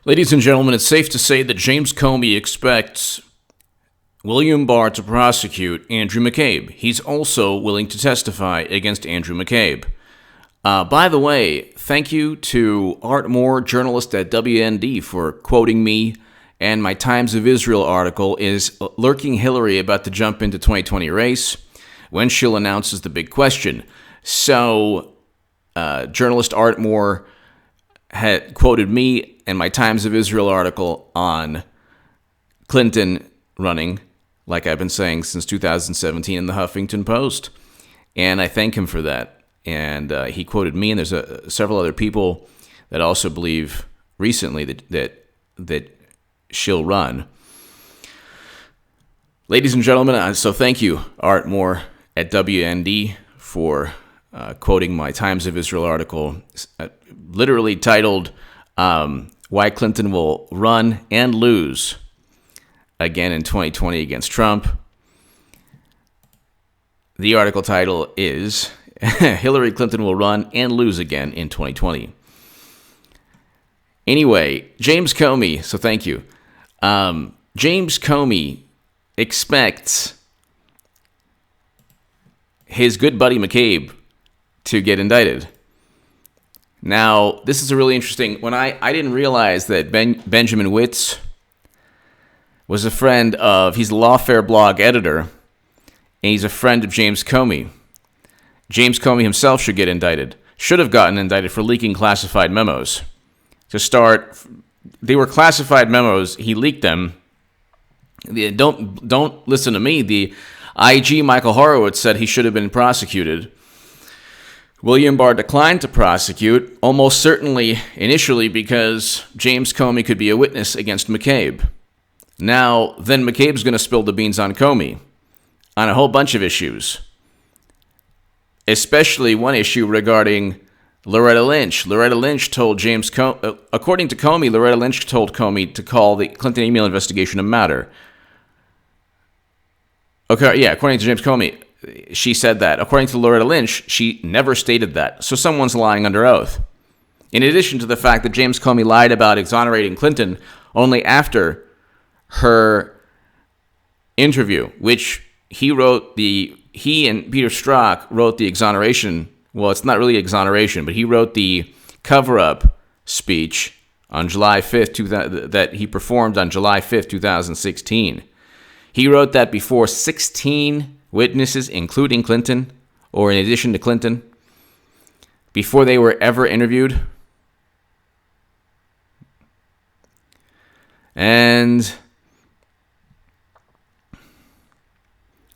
Ladies and gentlemen, it's safe to say that James Comey expects William Barr to prosecute Andrew McCabe. He's also willing to testify against Andrew McCabe. By the way, thank you to Art Moore, journalist at WND, for quoting me, and my Times of Israel article is Lurking Hillary about to jump into 2020 race when she'll announces the big question. So, journalist Art Moore had quoted me and my Times of Israel article on Clinton running, like I've been saying since 2017 in the Huffington Post. And I thank him for that. And he quoted me, and there's several other people that also believe recently that she'll run. Ladies and gentlemen, so thank you, Art Moore at WND, for quoting my Times of Israel article, literally titled, Why Clinton Will Run and Lose Again in 2020 Against Trump. The article title is Hillary Clinton Will Run and Lose Again in 2020. Anyway, James Comey, so thank you. James Comey expects his good buddy McCabe to get indicted. Now, this is a really interesting one. I didn't realize that Benjamin Wittes was a friend of, he's a Lawfare blog editor, and he's a friend of James Comey. James Comey himself should have gotten indicted for leaking classified memos. To start, they were classified memos. He leaked them. Don't listen to me. The IG, Michael Horowitz, said he should have been prosecuted. William Barr declined to prosecute, almost certainly initially because James Comey could be a witness against McCabe. Now, then McCabe's going to spill the beans on Comey on a whole bunch of issues, especially one issue regarding Loretta Lynch. Loretta Lynch told James Comey, according to Comey, Loretta Lynch told Comey to call the Clinton email investigation a matter. Okay, yeah, according to James Comey, she said that. According to Loretta Lynch, she never stated that. So someone's lying under oath. In addition to the fact that James Comey lied about exonerating Clinton only after her interview, which he and Peter Strzok wrote the exoneration. Well, it's not really exoneration, but he wrote the cover-up speech on July 5th, that he performed on July 5th, 2016. He wrote that before 16 witnesses, including Clinton, or in addition to Clinton, before they were ever interviewed. And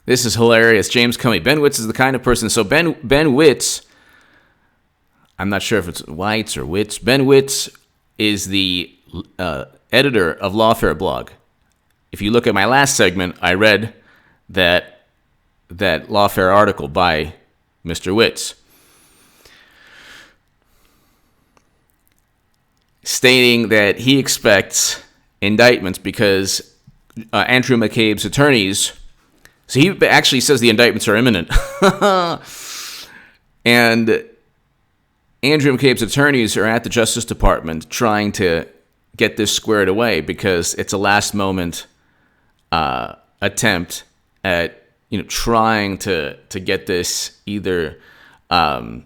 this is hilarious. James Comey. Ben Wittes is the kind of person. So Ben Wittes, I'm not sure if it's Whites or Witts. Ben Wittes is the editor of Lawfare blog. If you look at my last segment, I read that Lawfare article by Mr. Wittes, stating that he expects indictments because Andrew McCabe's attorneys, so he actually says the indictments are imminent, and Andrew McCabe's attorneys are at the Justice Department trying to get this squared away because it's a last-moment attempt at trying to get this either, trying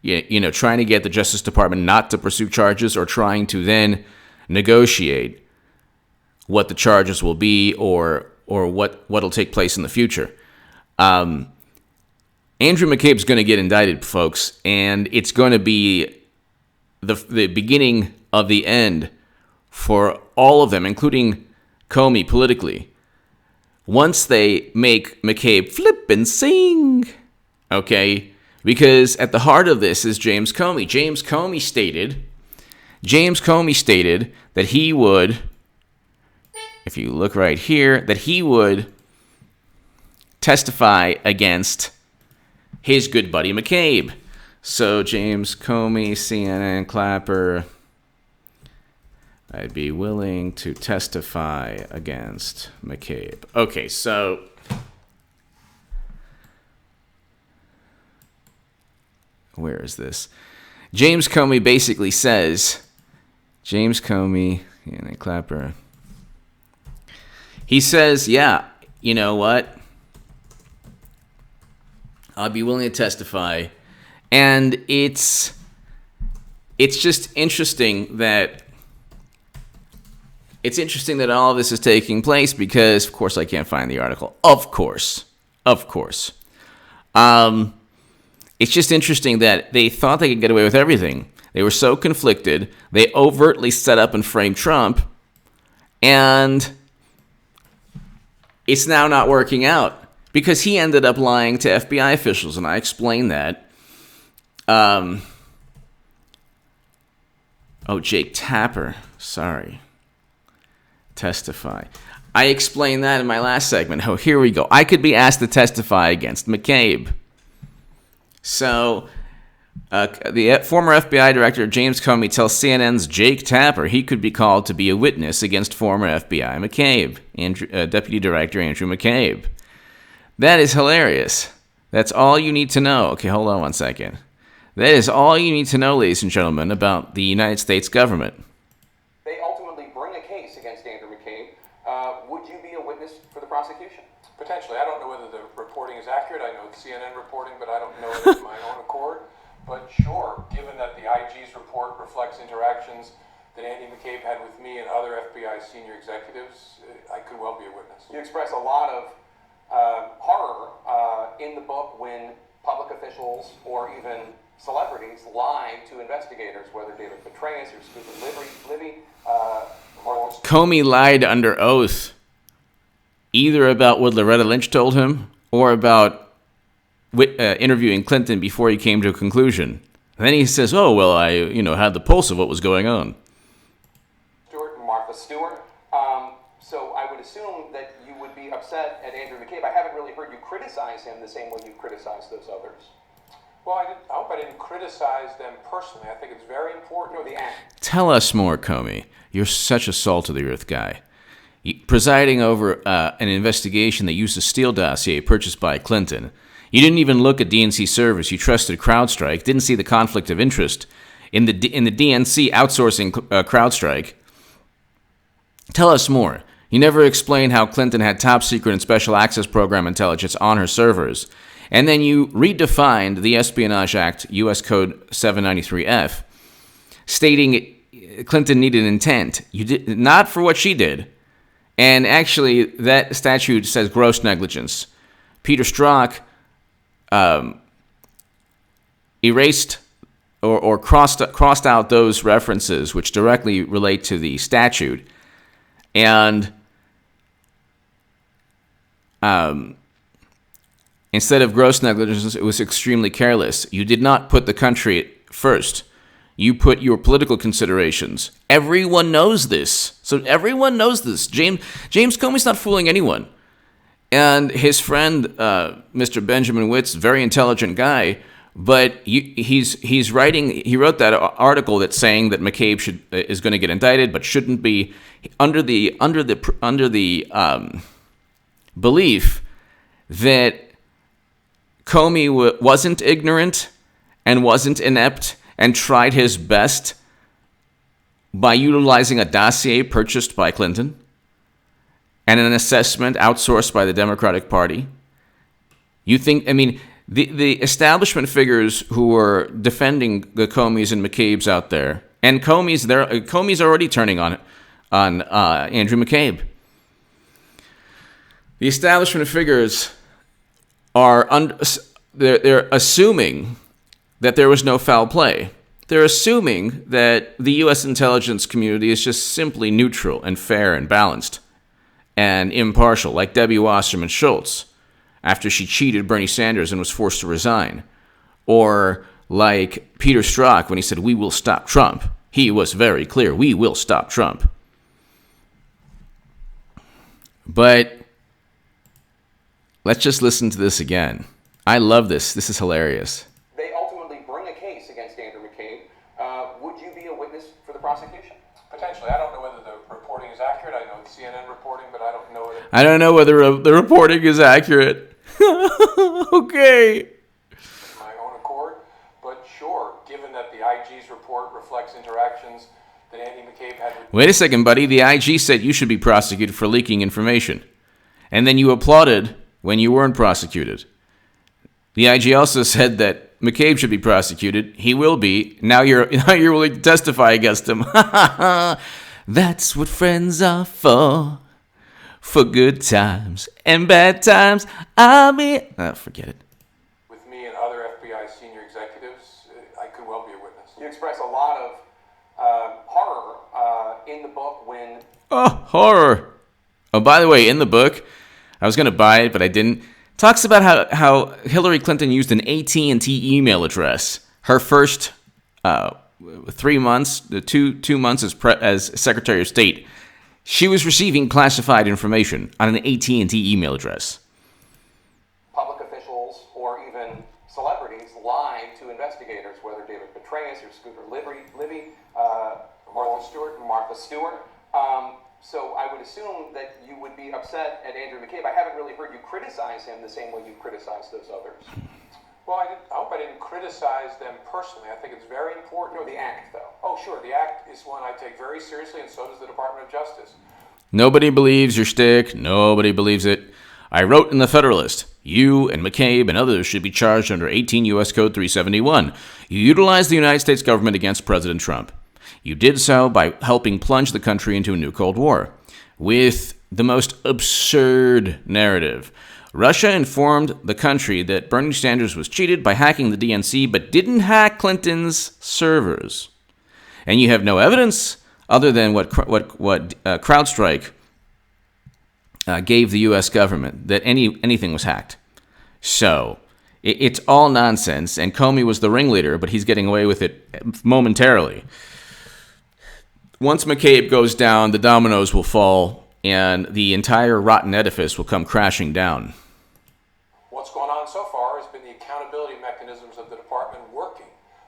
to get the Justice Department not to pursue charges or trying to then negotiate what the charges will be or what'll take place in the future. Andrew McCabe's going to get indicted, folks, and it's going to be the beginning of the end for all of them, including Comey politically. Once they make McCabe flip and sing, okay? Because at the heart of this is James Comey. James Comey stated that he would, if you look right here, that he would testify against his good buddy McCabe. So James Comey, CNN Clapper, I'd be willing to testify against McCabe. Okay, so where is this? James Comey basically says James Comey and Clapper. He says, yeah, you know what? I'll be willing to testify. And it's just interesting that all of this is taking place because, of course, I can't find the article. Of course. It's just interesting that they thought they could get away with everything. They were so conflicted. They overtly set up and framed Trump. And it's now not working out because he ended up lying to FBI officials. And I explained that. Jake Tapper. Sorry. Testify. I explained that in my last segment. Oh, here we go. I could be asked to testify against McCabe. So, the former FBI director James Comey tells CNN's Jake Tapper he could be called to be a witness against former FBI McCabe, Deputy Director Andrew McCabe. That is hilarious. That's all you need to know. Okay, hold on one second. That is all you need to know, ladies and gentlemen, about the United States government. They ultimately bring a case against Andrew McCabe. Would you be a witness for the prosecution? Potentially. I don't know whether the reporting is accurate. I know it's CNN reporting, but I don't know it of my own accord. But sure, given that the IG's report reflects interactions that Andy McCabe had with me and other FBI senior executives, I could well be a witness. You express a lot of horror in the book when public officials or even celebrities lie to investigators, whether David Petraeus or Stephen Libby. Comey lied under oath, either about what Loretta Lynch told him or about interviewing Clinton before he came to a conclusion. And then he says, "Oh well, I had the pulse of what was going on." Stewart and Martha Stewart. So I would assume that you would be upset at Andrew McCabe. I haven't really heard you criticize him the same way you criticized those others. Well, I hope I didn't criticize them personally. I think it's very important. Tell us more, Comey. You're such a salt-of-the-earth guy. Presiding over an investigation that used a Steele dossier purchased by Clinton. You didn't even look at DNC service. You trusted CrowdStrike. Didn't see the conflict of interest in the DNC outsourcing CrowdStrike. Tell us more. You never explained how Clinton had top-secret and special access program intelligence on her servers. And then you redefined the Espionage Act, U.S. Code 793F, stating Clinton needed intent. You did not for what she did. And actually, that statute says gross negligence. Peter Strzok erased or crossed out those references which directly relate to the statute. And instead of gross negligence, it was extremely careless. You did not put the country first. You put your political considerations. Everyone knows this. So everyone knows this. James Comey's not fooling anyone. And his friend, Mr. Benjamin Witt's very intelligent guy, but he's writing. He wrote that article that's saying that McCabe is going to get indicted, but shouldn't be under the belief that Comey wasn't ignorant and wasn't inept and tried his best by utilizing a dossier purchased by Clinton and an assessment outsourced by the Democratic Party. You think, the establishment figures who were defending the Comeys and McCabes out there, and Comey's already turning on Andrew McCabe. The establishment figures they're assuming that there was no foul play. They're assuming that the U.S. intelligence community is just simply neutral and fair and balanced and impartial, like Debbie Wasserman Schultz after she cheated Bernie Sanders and was forced to resign. Or like Peter Strzok when he said, "We will stop Trump." He was very clear, we will stop Trump. But let's just listen to this again. I love this. This is hilarious. They ultimately bring a case against Andrew McCabe. Would you be a witness for the prosecution? Potentially. I don't know whether the reporting is accurate. I know it's CNN reporting, but I don't know whether... I don't know whether the reporting is accurate. Okay. My own accord. But sure, given that the IG's report reflects interactions that Andy McCabe had with Wait a second, buddy. The IG said you should be prosecuted for leaking information. And then you applauded when you weren't prosecuted. The IG also said that McCabe should be prosecuted. He will be. Now you're willing to testify against him. That's what friends are for. For good times and bad times, I'll be... forget it. with me and other FBI senior executives, I could well be a witness. You express a lot of horror in the book when... Oh, horror. Oh, by the way, in the book, I was going to buy it, but I didn't. Talks about how Hillary Clinton used an AT&T email address. Her first 3 months, 2 months as Secretary of State, she was receiving classified information on an AT&T email address. Public officials or even celebrities lied to investigators, whether David Petraeus or Scooter Libby, Martha Stewart. So I would assume that you would be upset at Andrew McCabe. I haven't really heard you criticize him the same way you criticized those others. Well, I hope I didn't criticize them personally. I think it's very important. No, the act, though. Oh, sure. The act is one I take very seriously, and so does the Department of Justice. Nobody believes your shtick. Nobody believes it. I wrote in the Federalist, you and McCabe and others should be charged under 18 U.S. Code 371. You utilized the United States government against President Trump. You did so by helping plunge the country into a new Cold War with the most absurd narrative. Russia informed the country that Bernie Sanders was cheated by hacking the DNC, but didn't hack Clinton's servers. And you have no evidence other than what CrowdStrike gave the U.S. government that anything was hacked. So it's all nonsense. And Comey was the ringleader, but he's getting away with it momentarily. Once McCabe goes down, the dominoes will fall, and the entire rotten edifice will come crashing down. What's gone on so far has been the accountability mechanisms of the department working,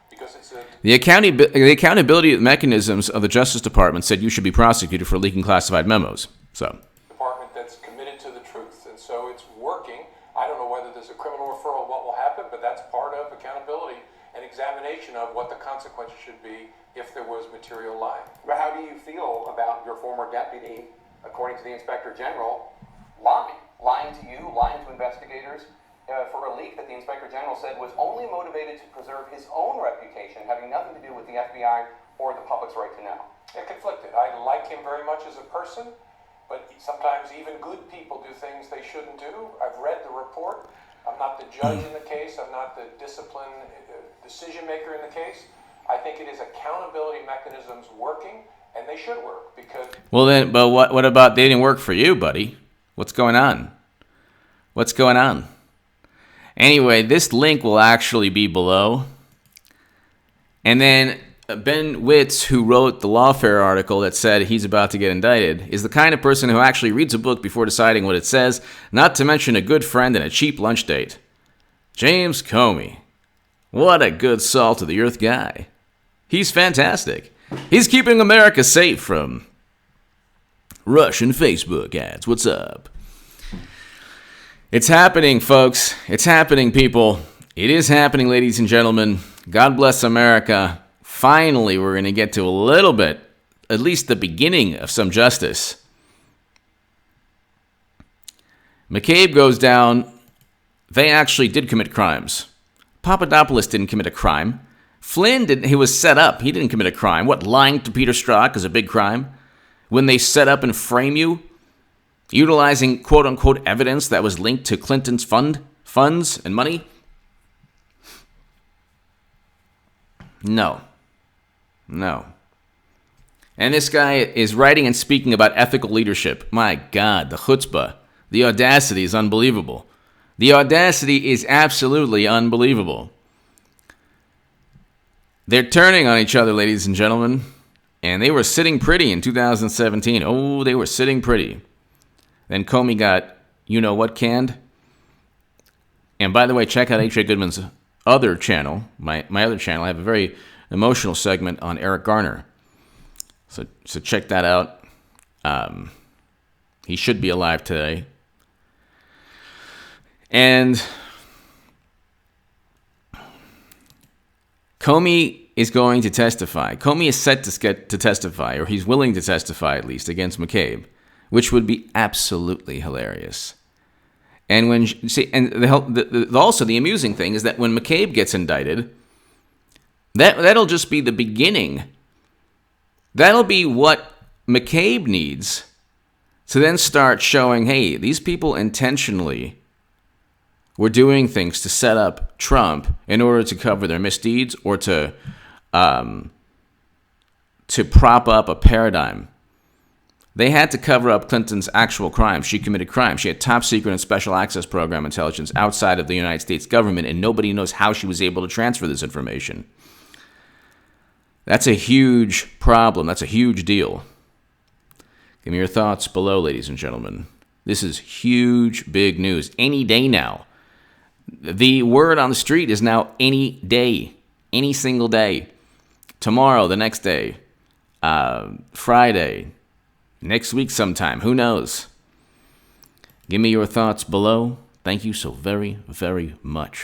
because it's a... The accountability mechanisms of the Justice Department said you should be prosecuted for leaking classified memos. So department that's committed to the truth, and so it's working. I don't know whether there's a criminal referral, what will happen, but that's part of accountability and examination of what the consequences should be if there was material lying. But how do you feel about your former deputy, according to the Inspector General, lying to you, lying to investigators for a leak that the Inspector General said was only motivated to preserve his own reputation, having nothing to do with the FBI or the public's right to know? They're conflicted. I like him very much as a person, but sometimes even good people do things they shouldn't do. I've read the report. I'm not the judge in the case. I'm not the discipline decision maker in the case. I think it is accountability mechanisms working, and they should work because... Well then, but what about they didn't work for you, buddy? What's going on? What's going on? Anyway, this link will actually be below. And then Ben Witz, who wrote the Lawfare article that said he's about to get indicted, is the kind of person who actually reads a book before deciding what it says, not to mention a good friend and a cheap lunch date. James Comey. What a good salt-of-the-earth guy. He's fantastic. He's keeping America safe from Russian Facebook ads. What's up? It's happening, folks. It's happening, people. It is happening, ladies and gentlemen. God bless America. Finally, we're going to get to a little bit, at least the beginning of some justice. McCabe goes down. They actually did commit crimes. Papadopoulos didn't commit a crime. Flynn didn't. He was set up. He didn't commit a crime. What, lying to Peter Strzok is a big crime? When they set up and frame you, utilizing quote-unquote evidence that was linked to Clinton's funds and money? No. And this guy is writing and speaking about ethical leadership. My God, the chutzpah, the audacity is unbelievable. The audacity is absolutely unbelievable. They're turning on each other, ladies and gentlemen. And they were sitting pretty in 2017. Oh, they were sitting pretty. Then Comey got you-know-what canned. And by the way, check out H.A. Goodman's other channel, my other channel. I have a very emotional segment on Eric Garner. So check that out. He should be alive today. And Comey is going to testify. Comey is set to testify, or he's willing to testify at least, against McCabe, which would be absolutely hilarious. And when also the amusing thing is that when McCabe gets indicted, that'll just be the beginning. That'll be what McCabe needs to then start showing, hey, these people intentionally were doing things to set up Trump in order to cover their misdeeds or to prop up a paradigm. They had to cover up Clinton's actual crimes. She committed crimes. She had top secret and special access program intelligence outside of the United States government, and nobody knows how she was able to transfer this information. That's a huge problem. That's a huge deal. Give me your thoughts below, ladies and gentlemen. This is huge, big news. Any day now. The word on the street is now any day. Any single day. Tomorrow, the next day. Friday. Next week sometime. Who knows? Give me your thoughts below. Thank you so very, very much.